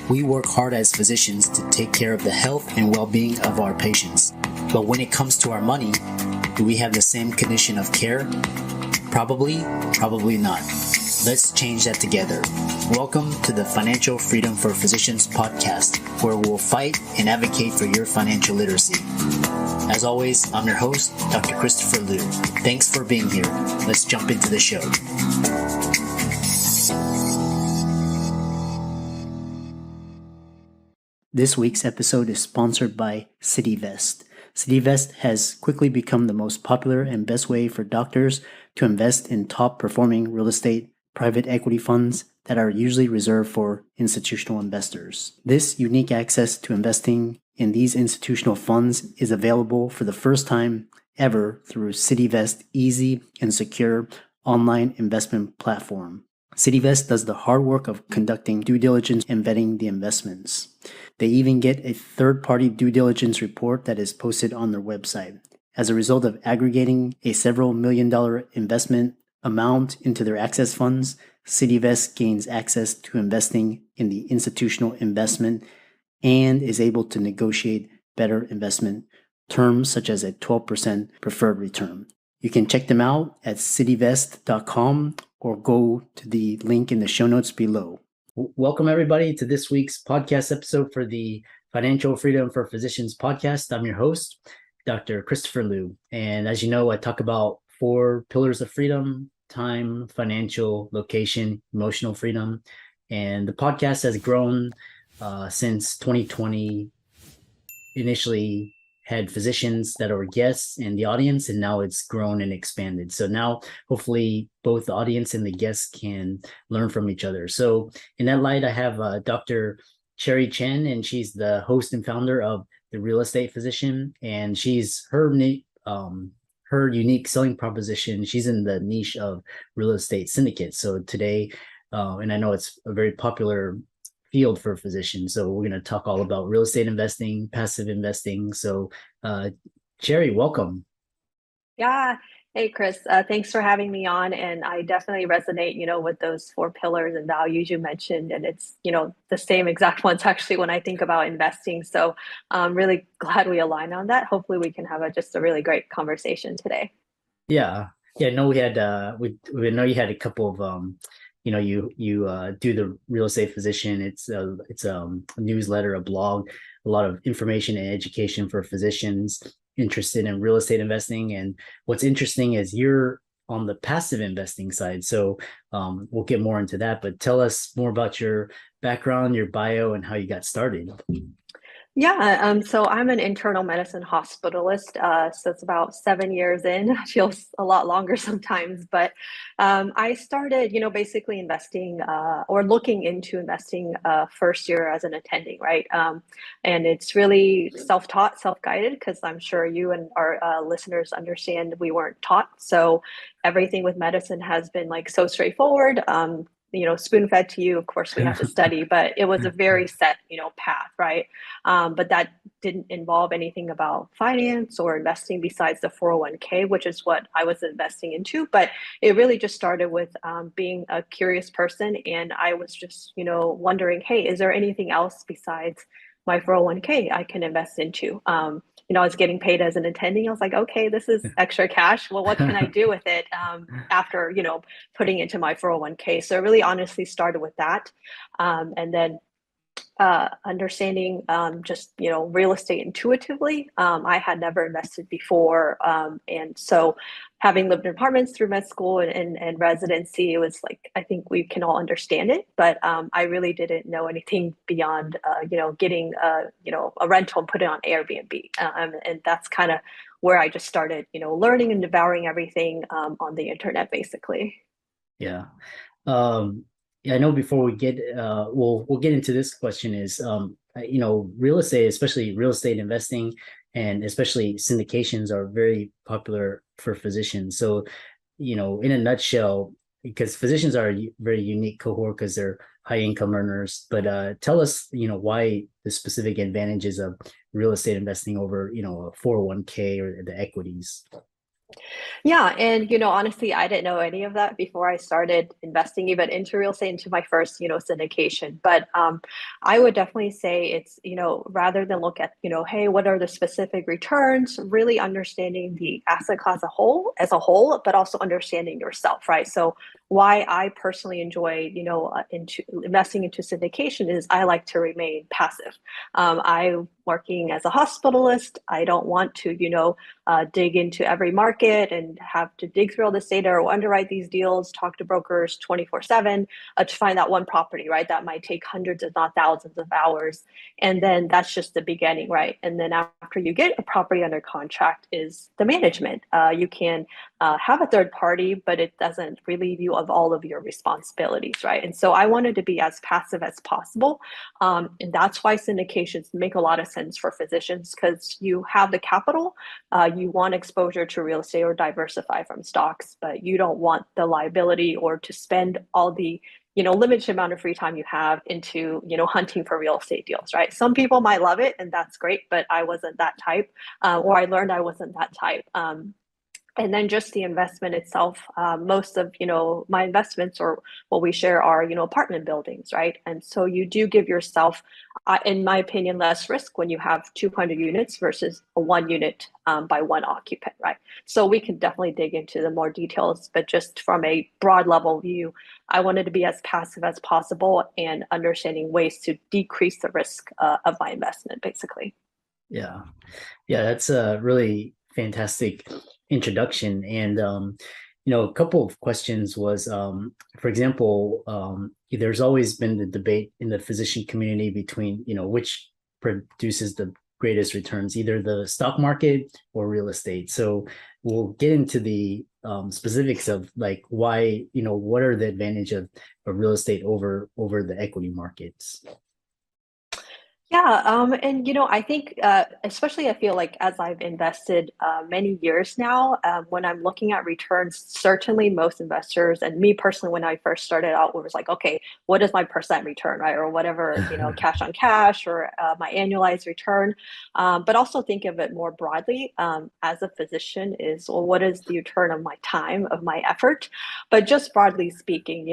We work hard as physicians to take care of the health and well-being of our patients. But when it comes to our money, do we have the same condition of care? Probably not. Let's change that together. Welcome to the Financial Freedom for Physicians podcast, where we'll fight and advocate for your financial literacy. As always, I'm your host, Dr. Christopher Liu. Thanks for being here. Let's jump into the show. This week's episode is sponsored by CityVest. CityVest has quickly become the most popular and best way for doctors to invest in top-performing real estate private equity funds that are usually reserved for institutional investors. This unique access to investing in these institutional funds is available for the first time ever through CityVest's easy and secure online investment platform. CityVest does the hard work of conducting due diligence and vetting the investments. They even get a third-party due diligence report that is posted on their website. As a result of aggregating a several million-dollar investment amount into their access funds, CityVest gains access to investing in the institutional investment and is able to negotiate better investment terms such as a 12% preferred return. You can check them out at cityvest.com or go to the link in the show notes below. Welcome, everybody, to this week's podcast episode for the Financial Freedom for Physicians podcast. I'm your host, Dr. Christopher Liu. And as you know, I talk about 4 pillars of freedom: time, financial, location, emotional freedom. And the podcast has grown since 2020. Initially had physicians that are guests in the audience, and now it's grown and expanded. So now hopefully both the audience and the guests can learn from each other. So in that light, I have Dr. Chen, and she's the host and founder of The Real Estate Physician, and she's her unique selling proposition. She's in the niche of real estate syndicates. So today, and I know it's a very popular field for physicians. So we're going to talk all about real estate investing, passive investing. So Cherry, welcome. Yeah. Hey, Chris, thanks for having me on. And I definitely resonate, with those 4 pillars and values you mentioned. And it's, the same exact ones actually when I think about investing. So I'm really glad we align on that. Hopefully we can have just a really great conversation today. Yeah. No, we had, we know you had a couple of, you do the Real Estate Physician. It's a newsletter, a blog, a lot of information and education for physicians interested in real estate investing. And what's interesting is you're on the passive investing side. So we'll get more into that, but tell us more about your background, your bio, and how you got started. Yeah, so I'm an internal medicine hospitalist. So it's about 7 years in. Feels a lot longer sometimes, but I started, basically investing or looking into investing first year as an attending, right? And it's really self-taught, self-guided, because I'm sure you and our listeners understand we weren't taught. So everything with medicine has been like so straightforward. Spoon-fed to you. Of course, we have to study, but it was a very set, path, right? But that didn't involve anything about finance or investing besides the 401k, which is what I was investing into. But it really just started with being a curious person, and I was just, wondering, hey, is there anything else besides my 401k I can invest into? I was getting paid as an attending. I was like, okay, this is extra cash. Well, what can I do with it after, putting into my 401k? So it really honestly started with that. And then understanding just, real estate intuitively. I had never invested before. And so having lived in apartments through med school and residency, it was like, I think we can all understand it, but I really didn't know anything beyond, getting, a rental and put it on Airbnb. And that's kind of where I just started, learning and devouring everything on the internet, basically. Yeah. I know before we get, we'll get into this question is, real estate, especially real estate investing and especially syndications are very popular for physicians. So, in a nutshell, because physicians are a very unique cohort because they're high income earners, but tell us, why the specific advantages of real estate investing over, a 401k or the equities. Yeah, and honestly, I didn't know any of that before I started investing even into real estate, into my first, syndication. But I would definitely say it's, rather than look at, hey, what are the specific returns, really understanding the asset class as a whole, but also understanding yourself, right? So why I personally enjoy, into investing into syndication is I like to remain passive. I'm working as a hospitalist. I don't want to, dig into every market and have to dig through all this data or underwrite these deals, talk to brokers 24/7 to find that one property, right? That might take hundreds, if not thousands of hours. And then that's just the beginning, right? And then after you get a property under contract is the management. You can have a third party, but it doesn't relieve you of all of your responsibilities, right? And so I wanted to be as passive as possible. And that's why syndications make a lot of sense for physicians because you have the capital, you want exposure to real estate or diversify from stocks, but you don't want the liability or to spend all the limited amount of free time you have into hunting for real estate deals, right? Some people might love it and that's great, but I wasn't that type, or I learned I wasn't that type. And then just the investment itself, most of my investments or what we share are apartment buildings, right? And so you do give yourself, in my opinion, less risk when you have 200 units versus a 1 unit by one occupant, right? So we can definitely dig into the more details, but just from a broad level view, I wanted to be as passive as possible and understanding ways to decrease the risk of my investment, basically. Yeah. Yeah, that's a really fantastic introduction. And a couple of questions was, for example, there's always been the debate in the physician community between, which produces the greatest returns, either the stock market or real estate. So we'll get into the specifics of like why, what are the advantage of real estate over the equity markets. Yeah, and I think especially I feel like as I've invested many years now, when I'm looking at returns, certainly most investors and me personally, when I first started out, was like, okay, what is my percent return, right, or whatever, cash on cash or my annualized return, but also think of it more broadly as a physician is, well, what is the return of my time, of my effort, but just broadly speaking,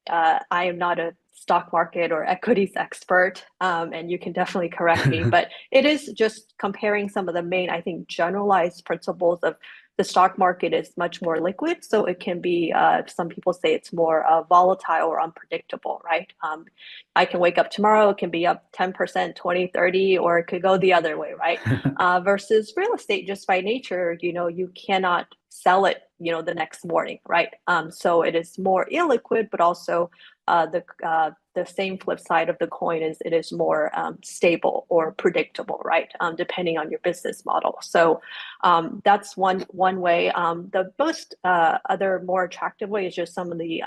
I am not a stock market or equities expert, and you can definitely correct me, but it is just comparing some of the main, I think, generalized principles of the stock market is much more liquid. So it can be, some people say it's more volatile or unpredictable, right? I can wake up tomorrow, it can be up 10%, 20, 30, or it could go the other way, right? Versus real estate, just by nature, you cannot sell it, the next morning, right? So it is more illiquid, but also the same flip side of the coin is it is more stable or predictable, right? Depending on your business model. So that's one way. The most other more attractive way is just some of the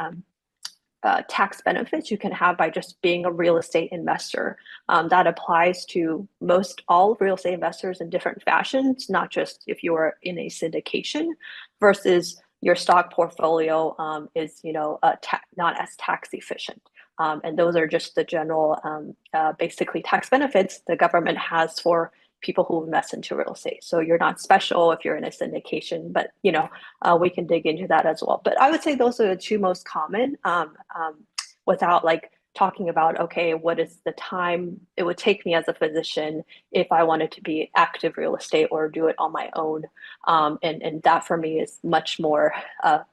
tax benefits you can have by just being a real estate investor. That applies to most all real estate investors in different fashions, not just if you are in a syndication versus your stock portfolio is, not as tax efficient. And those are just the general, basically tax benefits the government has for people who invest into real estate. So you're not special if you're in a syndication, but we can dig into that as well. But I would say those are the two most common, without like talking about, okay, what is the time it would take me as a physician if I wanted to be active real estate or do it on my own. And that for me is much more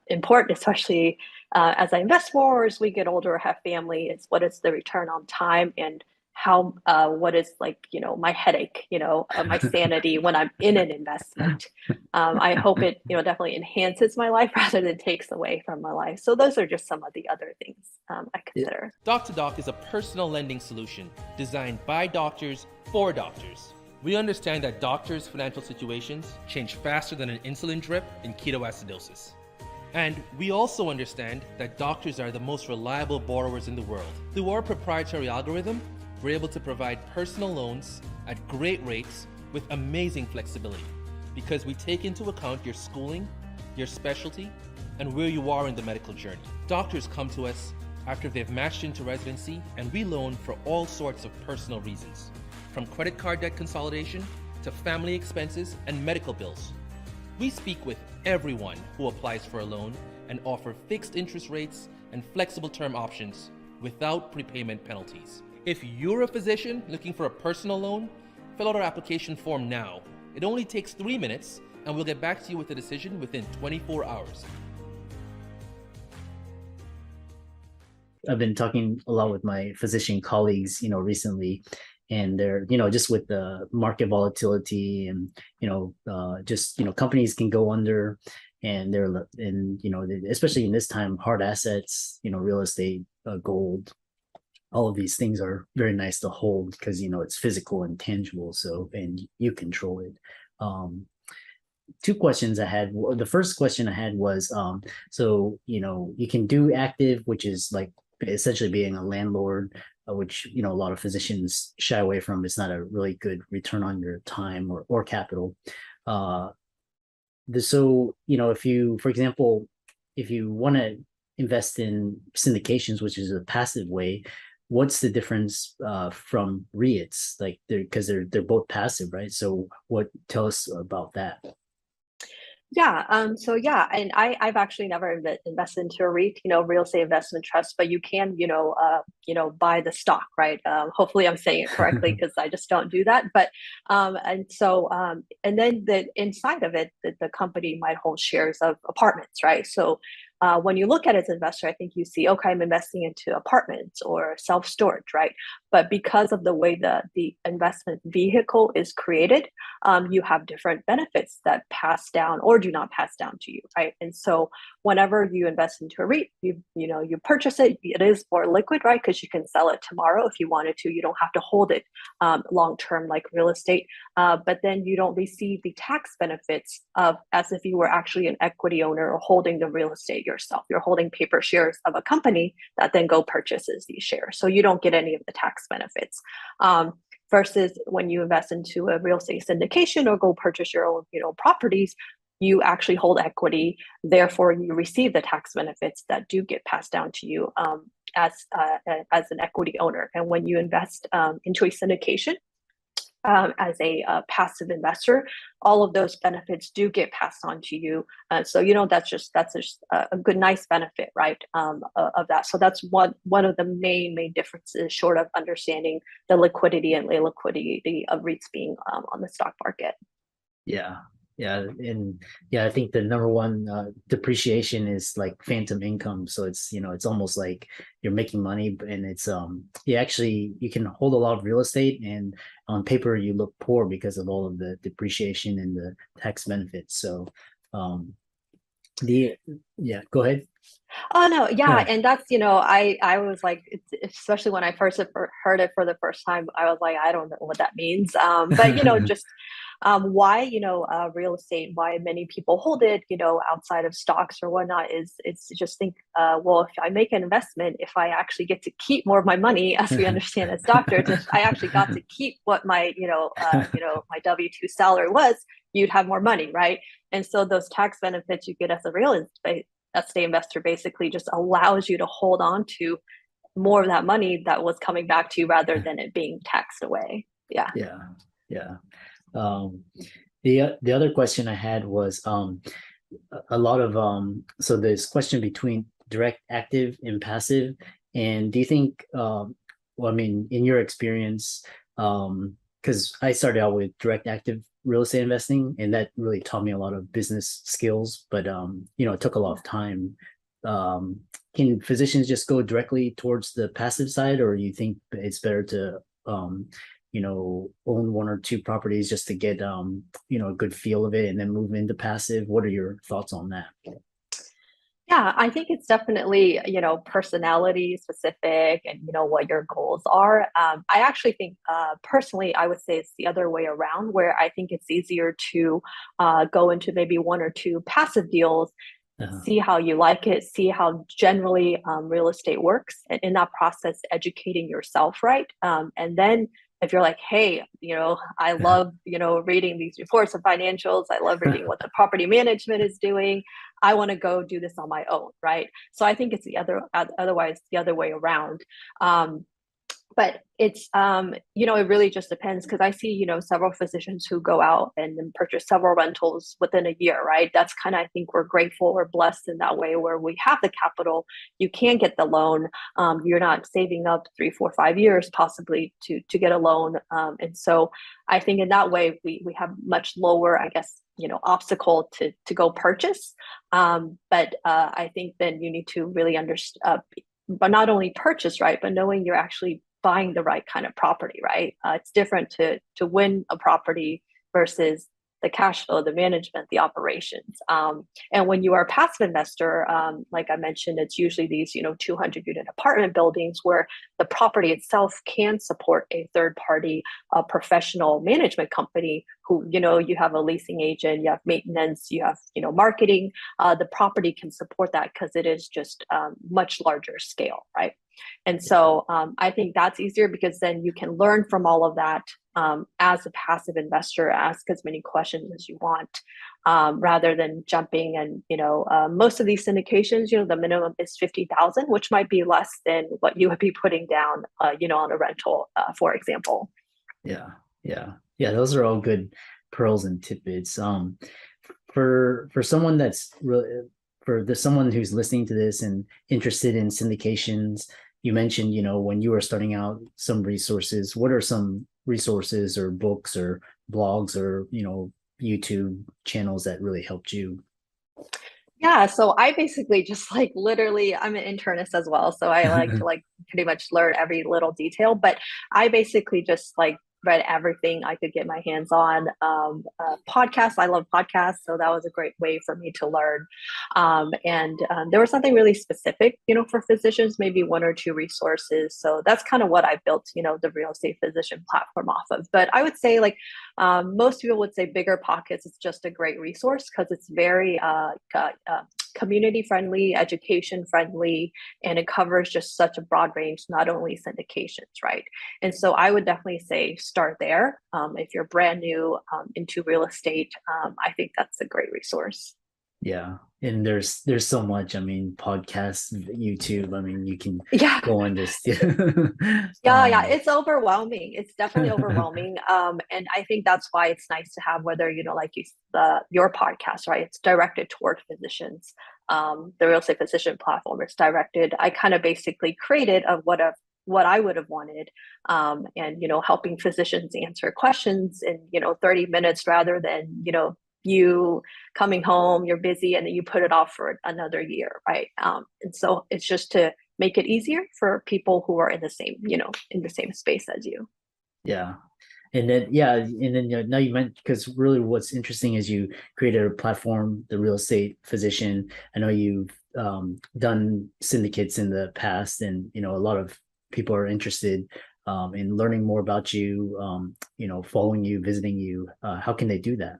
important, especially as I invest more, or as we get older or have family, is what is the return on time and how what is like my headache, my sanity when I'm in an investment. I hope it definitely enhances my life rather than takes away from my life. So those are just some of the other things I consider. Doc to Doc is a personal lending solution designed by doctors for doctors. We understand that doctors' financial situations change faster than an insulin drip in ketoacidosis. And we also understand that doctors are the most reliable borrowers in the world. Through our proprietary algorithm, we're able to provide personal loans at great rates with amazing flexibility because we take into account your schooling, your specialty, and where you are in the medical journey. Doctors come to us after they've matched into residency, and we loan for all sorts of personal reasons, from credit card debt consolidation to family expenses and medical bills. We speak with everyone who applies for a loan and offer fixed interest rates and flexible term options without prepayment penalties. If you're a physician looking for a personal loan, fill out our application form now. It only takes 3 minutes, and we'll get back to you with a decision within 24 hours. I've been talking a lot with my physician colleagues, recently, and they're, just with the market volatility and, companies can go under, and especially in this time, hard assets, real estate, gold, all of these things are very nice to hold because, it's physical and tangible. So, and you control it. Two questions I had. The first question I had was, you can do active, which is like essentially being a landlord, which, a lot of physicians shy away from. It's not a really good return on your time or capital. If you, for example, if you want to invest in syndications, which is a passive way, what's the difference from REITs? Like they're both passive, right? So tell us about that. Yeah. And I've actually never invested into a REIT, real estate investment trust, but you can, buy the stock, right? Hopefully I'm saying it correctly because I just don't do that. But, and then the inside of it, the company might hold shares of apartments, right? So when you look at it as an investor, I think you see, okay, I'm investing into apartments or self-storage, right? But because of the way the investment vehicle is created, you have different benefits that pass down or do not pass down to you, right? And so whenever you invest into a REIT, you purchase it, it is more liquid, right? Because you can sell it tomorrow if you wanted to. You don't have to hold it long-term like real estate, but then you don't receive the tax benefits as if you were actually an equity owner or holding the real estate yourself. You're holding paper shares of a company that then purchases these shares. So you don't get any of the tax benefits. Versus when you invest into a real estate syndication or go purchase your own, properties, you actually hold equity. Therefore, you receive the tax benefits that do get passed down to you as an equity owner. And when you invest into a syndication, as a passive investor, all of those benefits do get passed on to you. So that's just a good, nice benefit, right? Of that. So that's one of the main differences, short of understanding the liquidity and illiquidity of REITs being on the stock market. Yeah. I think the number one depreciation is like phantom income. So it's it's almost like you're making money, and it's you can hold a lot of real estate, and on paper you look poor because of all of the depreciation and the tax benefits. So go ahead. Oh no, yeah, and that's I was like, especially when I first heard it for the first time, I was like, I don't know what that means. But just why real estate, why many people hold it, outside of stocks or whatnot, is it's just think, well, if I make an investment, if I actually get to keep more of my money, as we understand as doctors, if I actually got to keep what my my W-2 salary was, you'd have more money, right? And so those tax benefits you get as a real estate investor basically just allows you to hold on to more of that money that was coming back to you rather than it being taxed away. Yeah. The other question I had was a lot of so this question between direct active and passive, and do you think in your experience, because I started out with direct active real estate investing, and that really taught me a lot of business skills, but it took a lot of time. Can physicians just go directly towards the passive side, or you think it's better to own one or two properties just to get a good feel of it and then move into passive? What are your thoughts on that? Yeah, I think it's definitely, personality specific and, what your goals are. I actually think, personally, I would say it's the other way around, where I think it's easier to go into maybe one or two passive deals, see how you like it, see how generally real estate works, and in that process, educating yourself, right? And then if you're like, hey, I love, reading these reports and financials, I love reading what the property management is doing, I want to go do this on my own, right? So I think it's otherwise the other way around. But it's it really just depends, because I see several physicians who go out and then purchase several rentals within a year, right? That's kind of, I think we're grateful or blessed in that way, where we have the capital, you can get the loan. You're not saving up 3 4 5 years possibly to get a loan, and so I think in that way we have much lower, I guess, obstacle to go purchase. But I think then you need to really understand, but not only purchase, right, but knowing you're actually buying the right kind of property, right? It's different to win a property versus the cash flow, the management, the operations. And when you are a passive investor, like I mentioned, it's usually these 200-unit apartment buildings where the property itself can support a third party, professional management company who, you have a leasing agent, you have maintenance, you have marketing. The property can support that because it is just much larger scale, right? And so I think that's easier, because then you can learn from all of that, as a passive investor, ask as many questions as you want, rather than jumping. And most of these syndications, the minimum is 50,000, which might be less than what you would be putting down, on a rental, for example. Yeah, yeah. Those are all good pearls and tidbits. For someone that's really, someone who's listening to this and interested in syndications, you mentioned, when you were starting out, some resources. What are some resources or books or blogs or, YouTube channels that really helped you? Yeah, so I basically just literally, I'm an internist as well, so I like to pretty much learn every little detail. But I basically just read everything I could get my hands on. Podcasts, I love podcasts, so that was a great way for me to learn. And there was something really specific, for physicians, maybe one or two resources. So that's kind of what I built, the real estate physician platform off of. But I would say most people would say Bigger Pockets is just a great resource, because it's very community friendly, education friendly, and it covers just such a broad range, not only syndications, right? And so I would definitely say start there. If you're brand new into real estate, I think that's a great resource. Yeah. And there's so much, podcasts, YouTube, you can Yeah. go on this. Yeah, it's overwhelming. It's definitely overwhelming. And I think that's why it's nice to have, whether, your podcast, right? It's directed toward physicians. The real estate physician platform is directed. I kind of basically created what I would have wanted, and helping physicians answer questions in 30 minutes, rather than you coming home, you're busy, and then you put it off for another year, right? And so it's just to make it easier for people who are in the same space as you. Yeah. And then, now you meant, because really what's interesting is you created a platform, the real estate physician. I know you've done syndicates in the past, and, a lot of people are interested in learning more about you, following you, visiting you. How can they do that?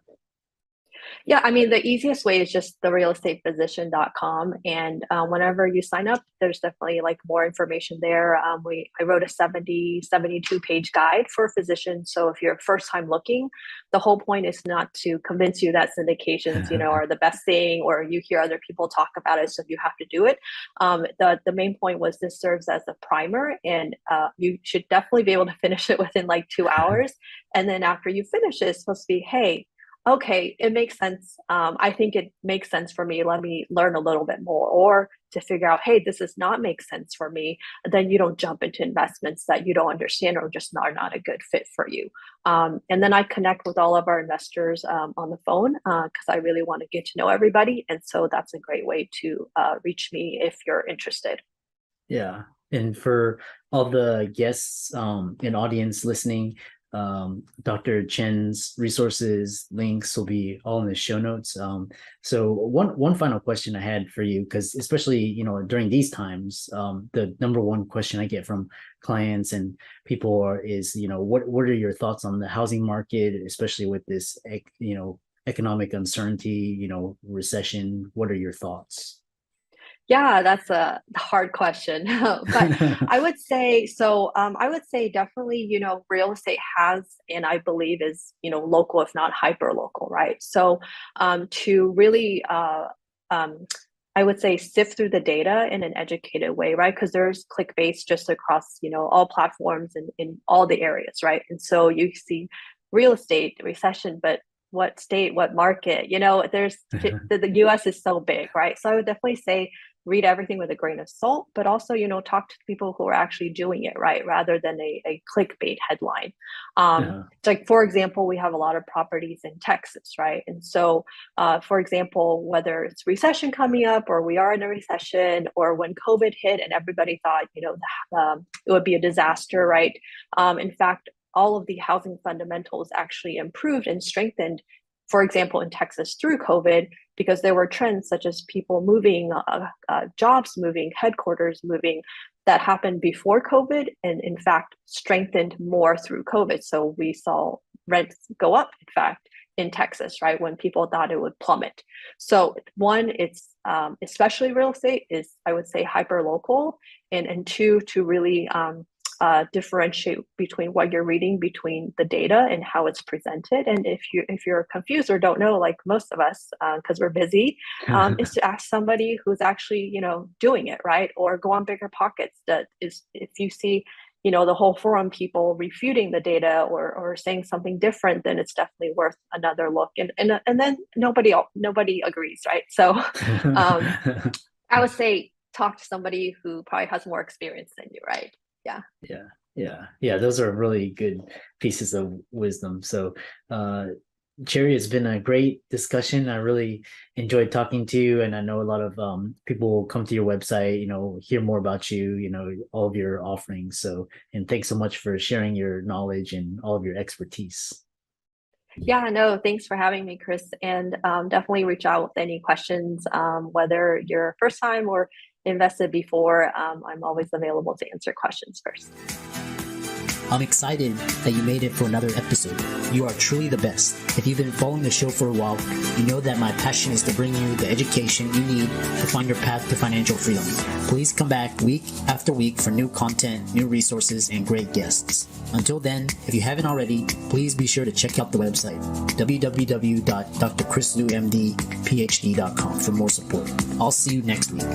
Yeah, the easiest way is just the realestatephysician.com. And whenever you sign up, there's definitely more information there. I wrote a 72 page guide for physicians. So if you're first time looking, the whole point is not to convince you that syndications, are the best thing, or you hear other people talk about it, so you have to do it. The main point was this serves as a primer, and you should definitely be able to finish it within 2 hours. And then after you finish it, it's supposed to be, hey, okay, it makes sense. I think it makes sense for me. Let me learn a little bit more, or to figure out, hey, this does not make sense for me. Then you don't jump into investments that you don't understand, or just are not a good fit for you. And then I connect with all of our investors on the phone, because I really want to get to know everybody. And so that's a great way to reach me if you're interested. Yeah. And for all the guests and audience listening, Dr. Chen's resources links will be all in the show notes. So one final question I had for you, because especially during these times, the number one question I get from clients and people is what are your thoughts on the housing market, especially with this economic uncertainty, recession? What are your thoughts? Yeah, that's a hard question. But I would say so. I would say definitely, real estate has, and I believe is, local, if not hyper local, right? So to really I would say, sift through the data in an educated way, right? Because there's clickbaits just across, all platforms and in all the areas, right? And so you see real estate recession, but what state, what market, there's the US is so big, right? So I would definitely say read everything with a grain of salt, but also, talk to people who are actually doing it, right? Rather than a clickbait headline. Like, for example, we have a lot of properties in Texas, right? And so, for example, whether it's recession coming up or we are in a recession or when COVID hit and everybody thought, it would be a disaster, right? In fact, all of the housing fundamentals actually improved and strengthened, for example, in Texas through COVID, because there were trends such as people moving, jobs moving, headquarters moving that happened before COVID and in fact strengthened more through COVID. So we saw rents go up, in fact, in Texas, right? When people thought it would plummet. So one, it's especially real estate is, I would say, hyper local, and two, to really differentiate between what you're reading between the data and how it's presented. And if you're confused or don't know, like most of us, because we're busy, is to ask somebody who's actually doing it, right? Or go on Bigger Pockets. That is, if you see the whole forum people refuting the data or saying something different, then it's definitely worth another look. And then nobody agrees, right? So I would say talk to somebody who probably has more experience than you, right? Yeah. Those are really good pieces of wisdom. So, Cherry, it's been a great discussion. I really enjoyed talking to you, and I know a lot of people will come to your website, hear more about you, all of your offerings. So, and thanks so much for sharing your knowledge and all of your expertise. Yeah, no, thanks for having me, Chris. And definitely reach out with any questions, whether you're first time or invested before. I'm always available to answer questions first. I'm excited that you made it for another episode. You are truly the best. If you've been following the show for a while, you know that my passion is to bring you the education you need to find your path to financial freedom. Please come back week after week for new content, new resources, and great guests. Until then, if you haven't already, please be sure to check out the website, www.drchrislumdphd.com for more support. I'll see you next week.